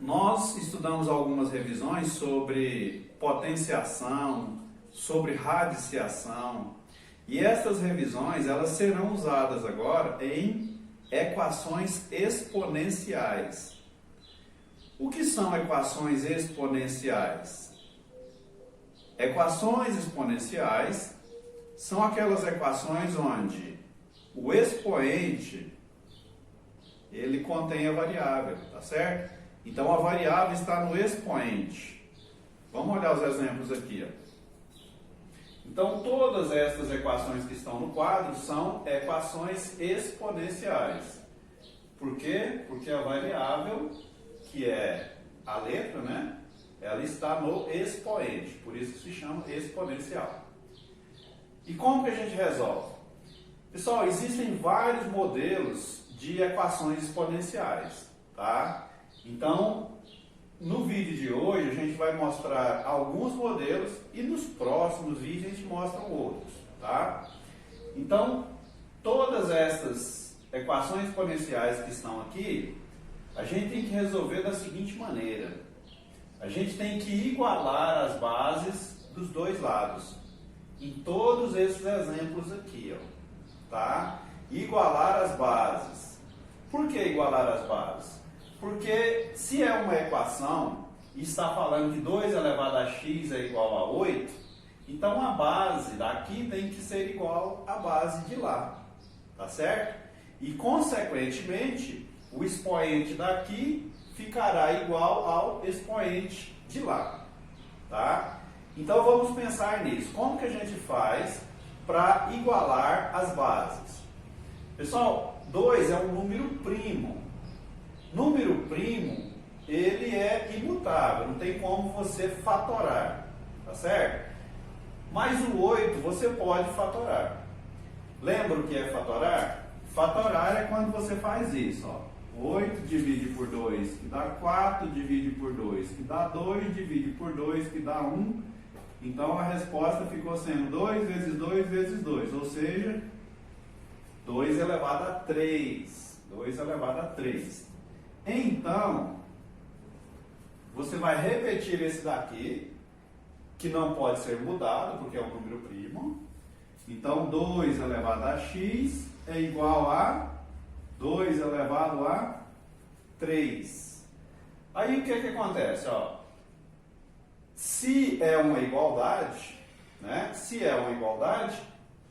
Nós estudamos algumas revisões sobre potenciação, sobre radiciação, e essas revisões elas serão usadas agora em equações exponenciais. O que são equações exponenciais? Equações exponenciais são aquelas equações onde o expoente ele contém a variável, tá certo? Então a variável está no expoente. Vamos olhar os exemplos aqui, ó. Então todas estas equações que estão no quadro são equações exponenciais. Por quê? Porque a variável, que é a letra, né? Ela está no expoente, por isso que se chama exponencial. E como que a gente resolve? Pessoal, existem vários modelos de equações exponenciais, tá? Então, no vídeo de hoje a gente vai mostrar alguns modelos e nos próximos vídeos a gente mostra outros, tá? Então, todas essas equações exponenciais que estão aqui, a gente tem que resolver da seguinte maneira. A gente tem que igualar as bases dos dois lados. Em todos esses exemplos aqui, ó, tá? Igualar as bases. Por que igualar as bases? Porque se é uma equação e está falando que 2 elevado a x é igual a 8, então a base daqui tem que ser igual à base de lá, tá certo? E consequentemente, o expoente daqui ficará igual ao expoente de lá, tá? Então vamos pensar nisso. Como que a gente faz para igualar as bases? Pessoal, 2 é um número primo. Número primo, ele é imutável, não tem como você fatorar, tá certo? Mas o 8 você pode fatorar. Lembra o que é fatorar? Fatorar é quando você faz isso, ó. 8 divide por 2, que dá 4, divide por 2, que dá 2, divide por 2, que dá 1. Então a resposta ficou sendo 2 vezes 2 vezes 2, ou seja, 2 elevado a 3. 2 elevado a 3. Então, você vai repetir esse daqui, que não pode ser mudado, porque é um número primo. Então, 2 elevado a x é igual a 2 elevado a 3. Aí, o que acontece? Ó, se é uma igualdade, né? Se é uma igualdade,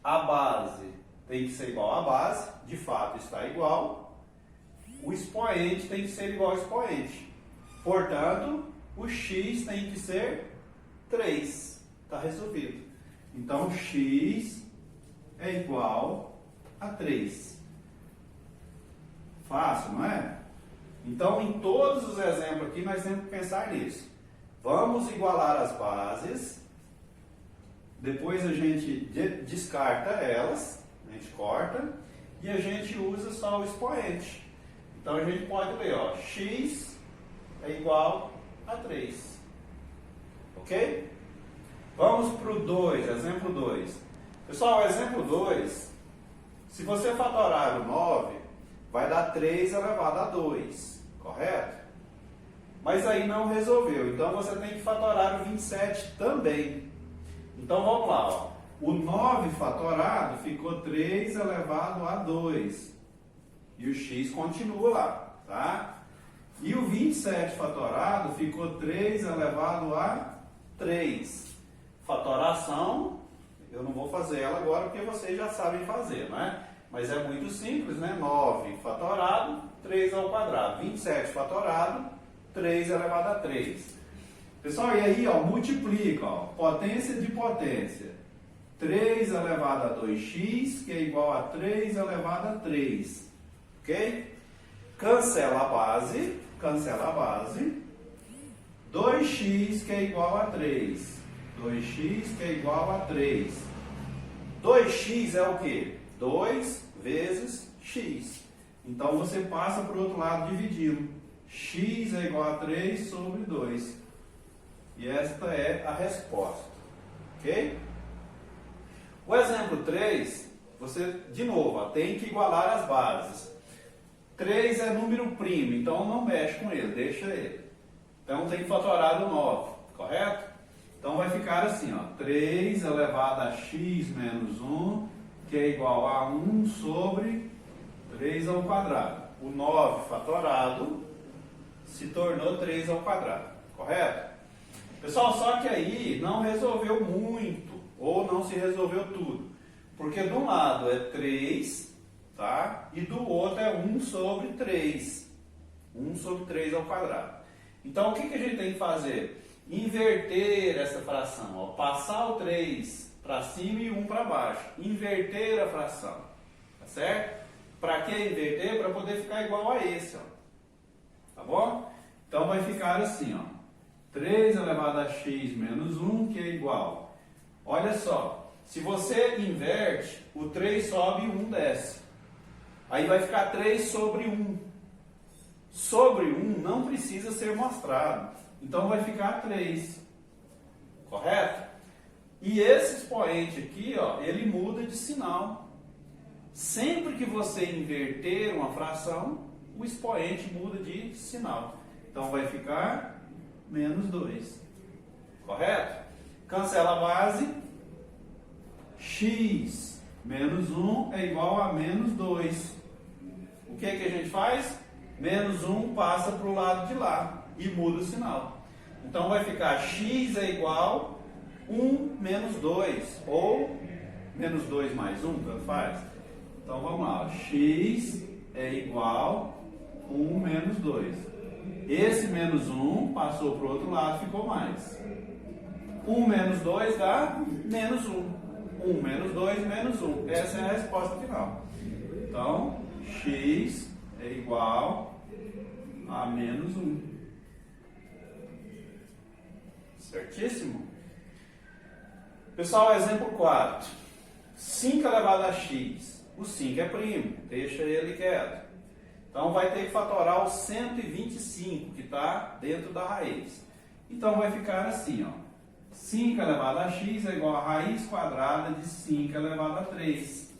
a base tem que ser igual à base, de fato está igual. O expoente tem que ser igual ao expoente. Portanto, o x tem que ser 3. Está resolvido. Então, x é igual a 3. Fácil, não é? Então, em todos os exemplos aqui, nós temos que pensar nisso. Vamos igualar as bases. Depois a gente descarta elas. A gente corta. E a gente usa só o expoente. Então a gente pode ler, ó, x é igual a 3. Ok? Vamos para o 2, exemplo 2. Pessoal, exemplo 2, se você fatorar o 9, vai dar 3 elevado a 2, correto? Mas aí não resolveu, então você tem que fatorar o 27 também. Então vamos lá, ó. O 9 fatorado ficou 3 elevado a 2. E o x continua lá, tá? E o 27 fatorado ficou 3 elevado a 3. Fatoração, eu não vou fazer ela agora porque vocês já sabem fazer, né? Mas é muito simples, né? 9 fatorado, 3 ao quadrado. 27 fatorado, 3 elevado a 3. Pessoal, e aí, ó, multiplica, ó, potência de potência. 3 elevado a 2x, que é igual a 3 elevado a 3. Ok? Cancela a base. 2x que é igual a 3. 2x que é igual a 3. 2x é o quê? 2 vezes x. Então você passa para o outro lado dividindo. X é igual a 3 sobre 2. E esta é a resposta. Ok? O exemplo 3, você, de novo, ó, tem que igualar as bases. 3 é número primo, então não mexe com ele, deixa ele. Então tem que fatorar do 9, correto? Então vai ficar assim, ó, 3 elevado a x menos 1, que é igual a 1 sobre 3 ao quadrado. O 9 fatorado se tornou 3 ao quadrado, correto? Pessoal, só que aí não resolveu muito, ou não se resolveu tudo. Porque de um lado é 3, tá? E do outro é 1 sobre 3. 1 sobre 3 ao quadrado. Então, o que a gente tem que fazer? Inverter essa fração. Ó. Passar o 3 para cima e 1 para baixo. Inverter a fração. Tá certo? Para que inverter? Para poder ficar igual a esse. Ó. Tá bom? Então, vai ficar assim. Ó. 3 elevado a x menos 1, que é igual. Olha só. Se você inverte, o 3 sobe e o 1 desce. Aí vai ficar 3 sobre 1. Sobre 1 não precisa ser mostrado. Então vai ficar 3. Correto? E esse expoente aqui, ó, ele muda de sinal. Sempre que você inverter uma fração, o expoente muda de sinal. Então vai ficar menos 2. Correto? Cancela a base. X menos 1 é igual a menos 2. O que a gente faz? Menos 1 passa para o lado de lá e muda o sinal. Então vai ficar x é igual a 1 menos 2, ou menos 2 mais 1, tanto faz. Então vamos lá, x é igual a 1 menos 2. Esse menos 1 passou para o outro lado, ficou mais. 1 menos 2 dá menos 1. 1 menos 2 menos 1. Essa é a resposta final. Então, x é igual a menos 1. Certíssimo? Pessoal, exemplo 4. 5 elevado a x. O 5 é primo, deixa ele quieto. Então, vai ter que fatorar o 125, que está dentro da raiz. Então, vai ficar assim, ó. 5 elevado a x é igual a raiz quadrada de 5 elevado a 3.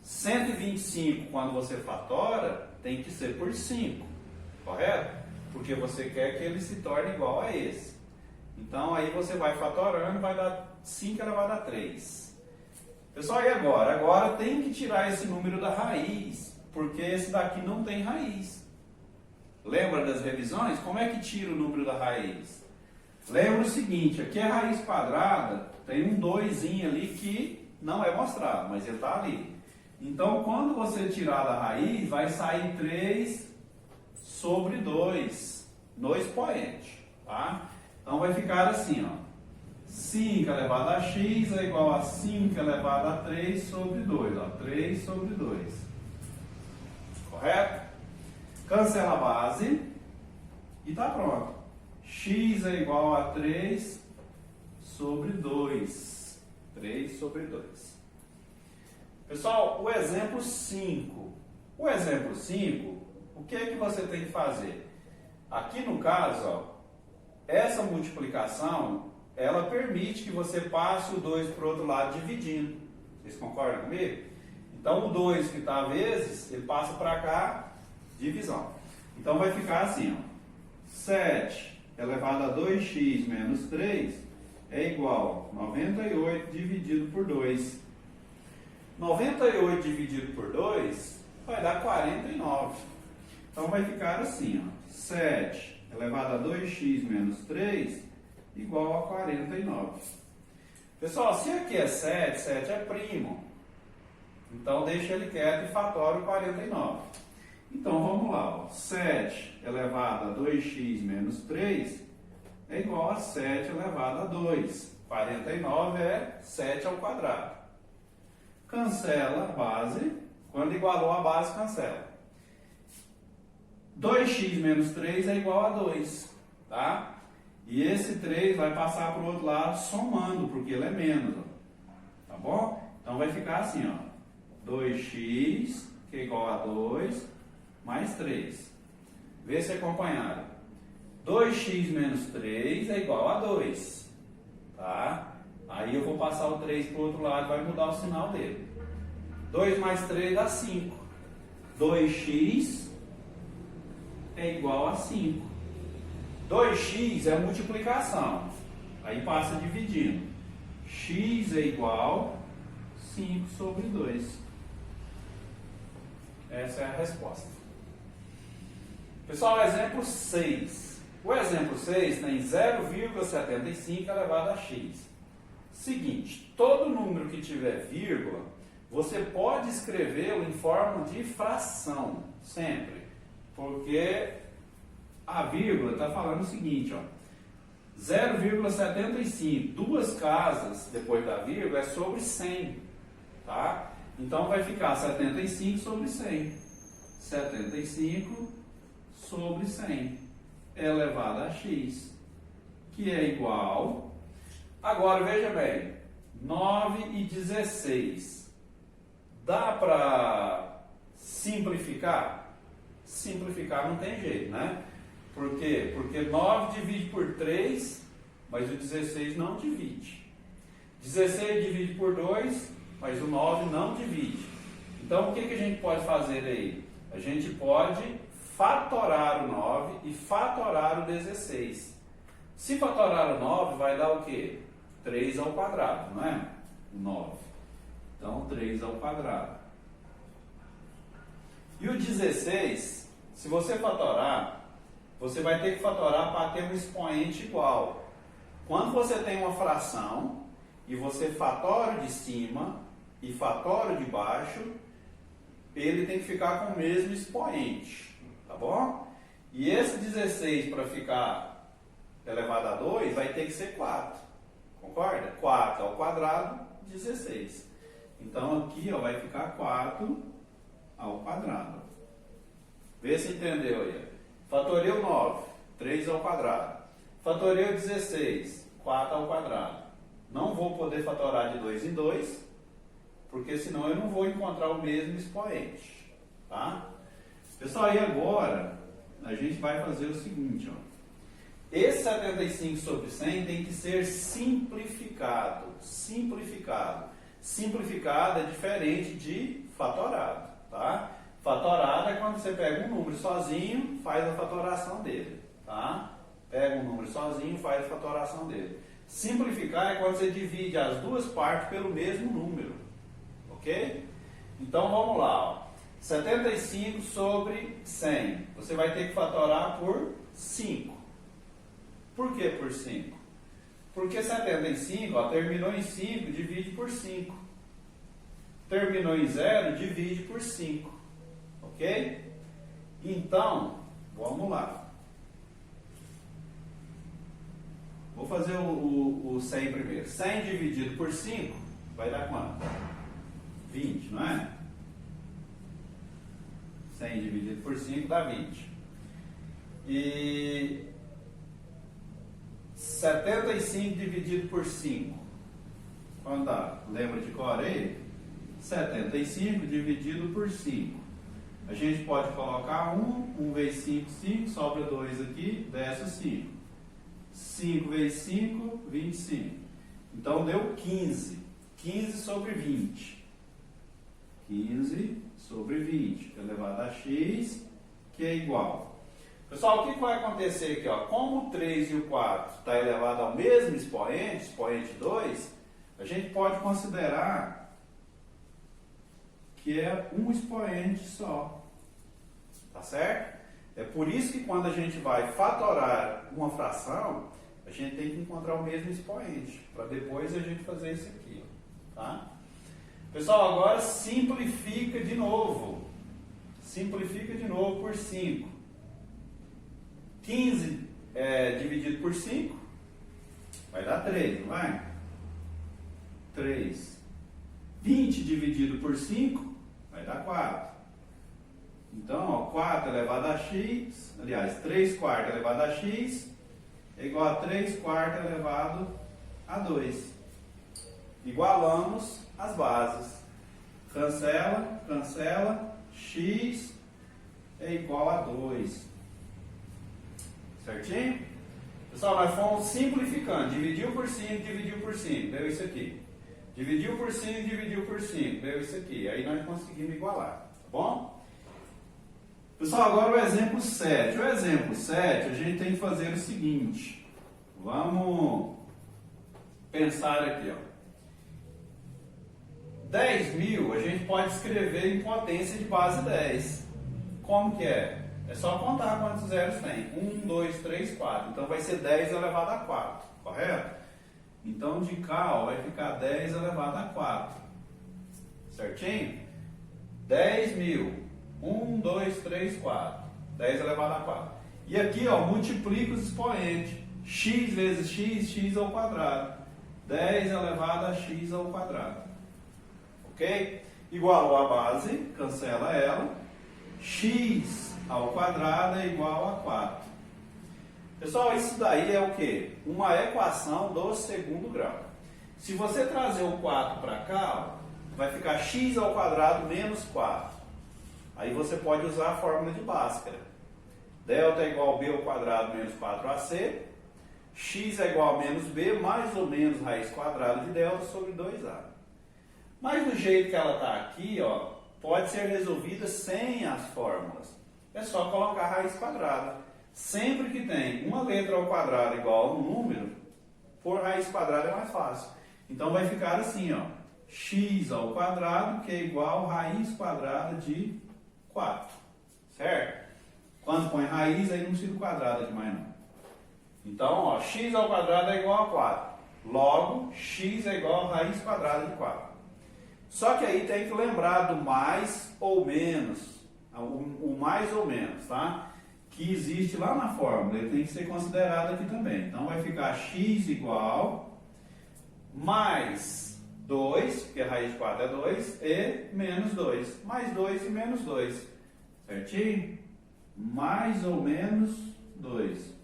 125, quando você fatora, tem que ser por 5, correto? Porque você quer que ele se torne igual a esse. Então, aí você vai fatorando, vai dar 5 elevado a 3. Pessoal, e agora? Agora tem que tirar esse número da raiz, porque esse daqui não tem raiz. Lembra das revisões? Como é que tira o número da raiz? Lembra o seguinte, aqui é a raiz quadrada, tem um 2 ali que não é mostrado, mas ele está ali. Então, quando você tirar da raiz, vai sair 3 sobre 2 no expoente, tá? Então, vai ficar assim, ó. 5 elevado a x é igual a 5 elevado a 3 sobre 2, ó. 3 sobre 2. Correto? Cancela a base e está pronto. X é igual a 3 sobre 2. 3 sobre 2. Pessoal, o exemplo 5. O exemplo 5, o que é que você tem que fazer? Aqui no caso, ó, essa multiplicação, ela permite que você passe o 2 para o outro lado dividindo. Vocês concordam comigo? Então, o 2 que está a vezes, ele passa para cá, divisão. Então, vai ficar assim, ó. 7 elevado a 2x menos 3 é igual a 98 dividido por 2. 98 dividido por 2 vai dar 49. Então vai ficar assim, ó. 7 elevado a 2x menos 3 igual a 49. Pessoal, se aqui é 7, 7 é primo. Então deixa ele quieto e fatora o 49. Então, vamos lá. Ó. 7 elevado a 2x menos 3 é igual a 7 elevado a 2. 49 é 7 ao quadrado. Cancela a base. Quando igualou a base, cancela. 2x menos 3 é igual a 2. Tá? E esse 3 vai passar para o outro lado somando, porque ele é menos. Ó. Tá bom? Então, vai ficar assim. Ó. 2x, que é igual a 2... mais 3. Vê se acompanharam. 2x menos 3 é igual a 2. Tá? Aí eu vou passar o 3 para o outro lado, vai mudar o sinal dele. 2 mais 3 dá 5. 2x é igual a 5. 2x é multiplicação. Aí passa dividindo. X é igual a 5 sobre 2. Essa é a resposta. Pessoal, exemplo 6. O exemplo 6 tem 0,75 elevado a x. Seguinte, todo número que tiver vírgula, você pode escrevê-lo em forma de fração, sempre. Porque a vírgula está falando o seguinte, ó. 0,75, duas casas depois da vírgula é sobre 100, tá? Então vai ficar 75 sobre 100. 75 sobre 100 elevado a x, que é igual... Agora veja bem, 9 e 16. Dá para simplificar? Simplificar não tem jeito, né? Por quê? Porque 9 divide por 3, mas o 16 não divide. 16 divide por 2, mas o 9 não divide. Então, o que a gente pode fazer aí? A gente pode fatorar o 9 e fatorar o 16. Se fatorar o 9, vai dar o quê? 3 ao quadrado, não é? 9. Então, 3 ao quadrado. E o 16, se você fatorar... Você vai ter que fatorar para ter um expoente igual. Quando você tem uma fração e você fatora o de cima e fatora o de baixo, ele tem que ficar com o mesmo expoente, tá bom? E esse 16 para ficar elevado a 2 vai ter que ser 4, concorda? 4 ao quadrado, 16. Então aqui ó, vai ficar 4 ao quadrado. Vê se entendeu aí. Fatorei o 9, 3 ao quadrado. Fatorei o 16, 4 ao quadrado. Não vou poder fatorar de 2 em 2, porque senão eu não vou encontrar o mesmo expoente. Tá? Pessoal, e agora a gente vai fazer o seguinte. Ó. Esse 75 sobre 100 tem que ser simplificado. Simplificado. Simplificado é diferente de fatorado. Tá? Fatorado é quando você pega um número sozinho, faz a fatoração dele, tá? Pega um número sozinho, faz a fatoração dele. Simplificar é quando você divide as duas partes pelo mesmo número, ok? Então vamos lá, ó. 75 sobre 100, você vai ter que fatorar por 5. Por que por 5? Porque 75, ó, terminou em 5, divide por 5. Terminou em 0, divide por 5. Ok? Então, vamos lá. Vou fazer o 100 primeiro. 100 dividido por 5 vai dar quanto? 20, não é? 100 dividido por 5 dá 20. E 75 dividido por 5. Quanto dá? Lembra de cor aí? 75 dividido por 5. A gente pode colocar 1 vezes 5, 5, sobra 2 aqui, desce o 5. 5 vezes 5, 25. Então deu 15. 15 sobre 20. 15 sobre 20, elevado a x, que é igual. Pessoal, o que vai acontecer aqui? Ó? Como o 3 e o 4 está elevado ao mesmo expoente, expoente 2, a gente pode considerar que é um expoente só. Tá certo? É por isso que quando a gente vai fatorar uma fração, a gente tem que encontrar o mesmo expoente, para depois a gente fazer isso aqui. Tá? Pessoal, agora simplifica de novo. Simplifica de novo por 5. 15 dividido por 5 vai dar 3, não vai? 3. 20 dividido por 5 vai dar 4. Então, ó, 4 elevado a x, aliás, 3 quartos elevado a x é igual a 3 quartos elevado a 2. Igualamos as bases. Cancela, cancela, x é igual a 2. Certinho? Pessoal, nós fomos simplificando. Dividiu por 5, dividiu por 5, deu isso aqui. Dividiu por 5, dividiu por 5, deu isso aqui. Aí nós conseguimos igualar, tá bom? Pessoal, agora o exemplo 7. O exemplo 7, a gente tem que fazer o seguinte. Vamos pensar aqui, ó. 10.000 a gente pode escrever em potência de base 10. Como que é? É só contar quantos zeros tem. 1, 2, 3, 4. Então vai ser 10 elevado a 4, correto? Então de cá, ó, vai ficar 10 elevado a 4. Certinho? 10.000. 1, 2, 3, 4. 10 elevado a 4. E aqui, ó, multiplica os expoentes. X vezes x, x ao quadrado. 10 elevado a x ao quadrado. Ok? Igual a base, cancela ela. X ao quadrado é igual a 4. Pessoal, isso daí é o quê? Uma equação do segundo grau. Se você trazer o 4 para cá, ó, vai ficar x ao quadrado menos 4. Aí você pode usar a fórmula de Bhaskara. Delta é igual a b ao quadrado menos 4ac. X é igual a menos b, mais ou menos raiz quadrada de delta sobre 2a. Mas do jeito que ela está aqui, ó, pode ser resolvida sem as fórmulas. É só colocar raiz quadrada. Sempre que tem uma letra ao quadrado igual a um número, por raiz quadrada é mais fácil. Então vai ficar assim, ó, x ao quadrado, que é igual a raiz quadrada de 4. Certo? Quando põe raiz, aí não precisa quadrada de mais não. Então, ó, x ao quadrado é igual a 4. Logo, x é igual a raiz quadrada de 4. Só que aí tem que lembrar do mais ou menos. O mais ou menos, tá? Que existe lá na fórmula. Ele tem que ser considerado aqui também. Então, vai ficar x igual mais 2, porque a raiz de 4 é 2, e menos 2. Mais 2 e menos 2. Certinho? Mais ou menos 2.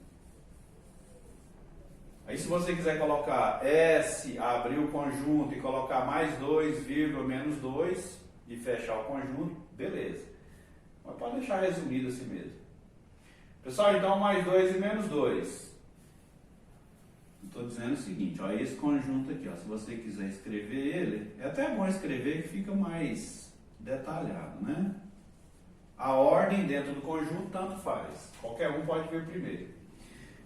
Aí se você quiser colocar S, abrir o conjunto e colocar mais 2, menos 2 e fechar o conjunto, beleza. Mas pode deixar resumido assim mesmo. Pessoal, então mais 2 e menos 2. Estou dizendo o seguinte, ó, esse conjunto aqui, ó, se você quiser escrever ele, é até bom escrever que fica mais detalhado, né? A ordem dentro do conjunto tanto faz. Qualquer um pode vir primeiro.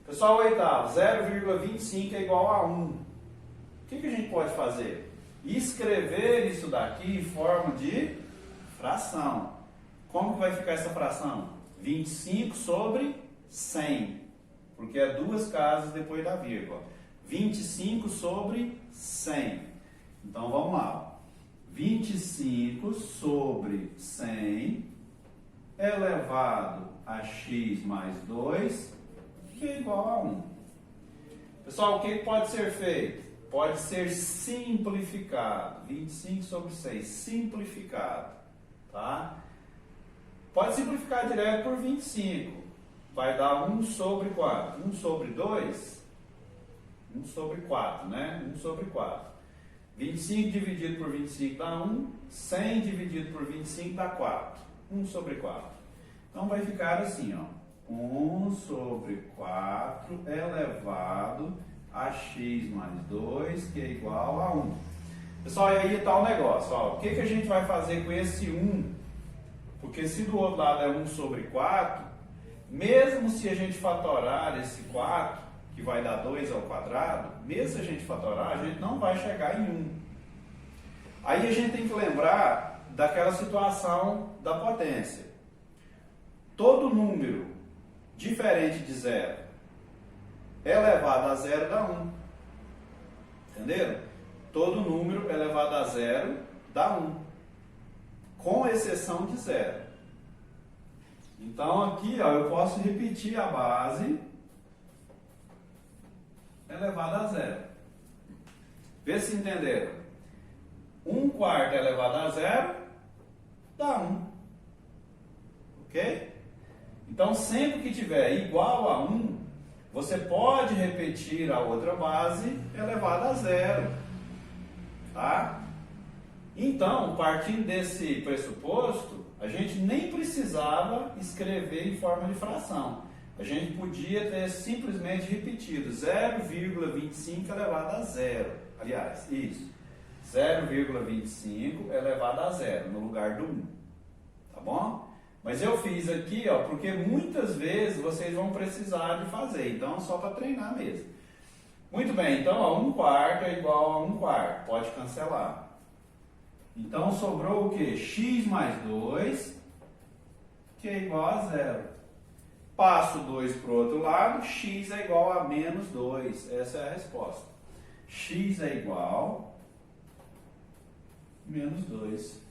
Pessoal, o oitavo, 0,25 é igual a 1. O que a gente pode fazer? Escrever isso daqui em forma de fração. Como que vai ficar essa fração? 25 sobre 100. Porque é duas casas depois da vírgula. 25 sobre 100. Então vamos lá. 25 sobre 100 elevado a x mais 2, que é igual a 1. Pessoal, o que pode ser feito? Pode ser simplificado. 25 sobre 100, simplificado. Tá? Pode simplificar direto por 25. Vai dar 1 sobre 4. 1 sobre 2, 1 sobre 4, né? 1 sobre 4. 25 dividido por 25 dá 1. 100 dividido por 25 dá 4. 1 sobre 4. Então vai ficar assim, ó. 1 sobre 4 elevado a x mais 2, que é igual a 1. Pessoal, e aí está o negócio. Ó, o que a gente vai fazer com esse 1? Porque se do outro lado é 1 sobre 4, mesmo se a gente fatorar esse 4, que vai dar 2 ao quadrado, mesmo se a gente fatorar, a gente não vai chegar em 1. Aí a gente tem que lembrar daquela situação da potência. Todo número diferente de 0 elevado a 0 dá 1. Entenderam? Todo número elevado a 0 dá 1. Com exceção de 0. Então aqui, ó, eu posso repetir a base elevada a 0. Vê se entenderam. 1 quarto elevado a 0 dá 1. Ok? Então, sempre que tiver igual a 1, você pode repetir a outra base elevada a 0. Tá? Então, partindo desse pressuposto, a gente nem precisava escrever em forma de fração. A gente podia ter simplesmente repetido 0,25 elevado a 0. Aliás, isso. 0,25 elevado a 0, no lugar do 1. Tá bom? Mas eu fiz aqui, ó, porque muitas vezes vocês vão precisar de fazer, então só para treinar mesmo. Muito bem, então ó, 1/4 é igual a 1/4, pode cancelar. Então sobrou o que? X mais 2, que é igual a 0. Passo 2 para o outro lado, x é igual a menos 2, essa é a resposta. X é igual a menos 2.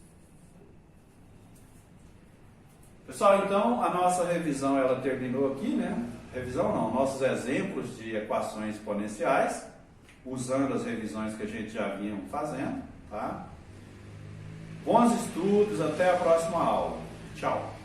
Pessoal, então a nossa revisão ela terminou aqui, né? Revisão não, nossos exemplos de equações exponenciais, usando as revisões que a gente já vinha fazendo, tá? Bons estudos, até a próxima aula. Tchau!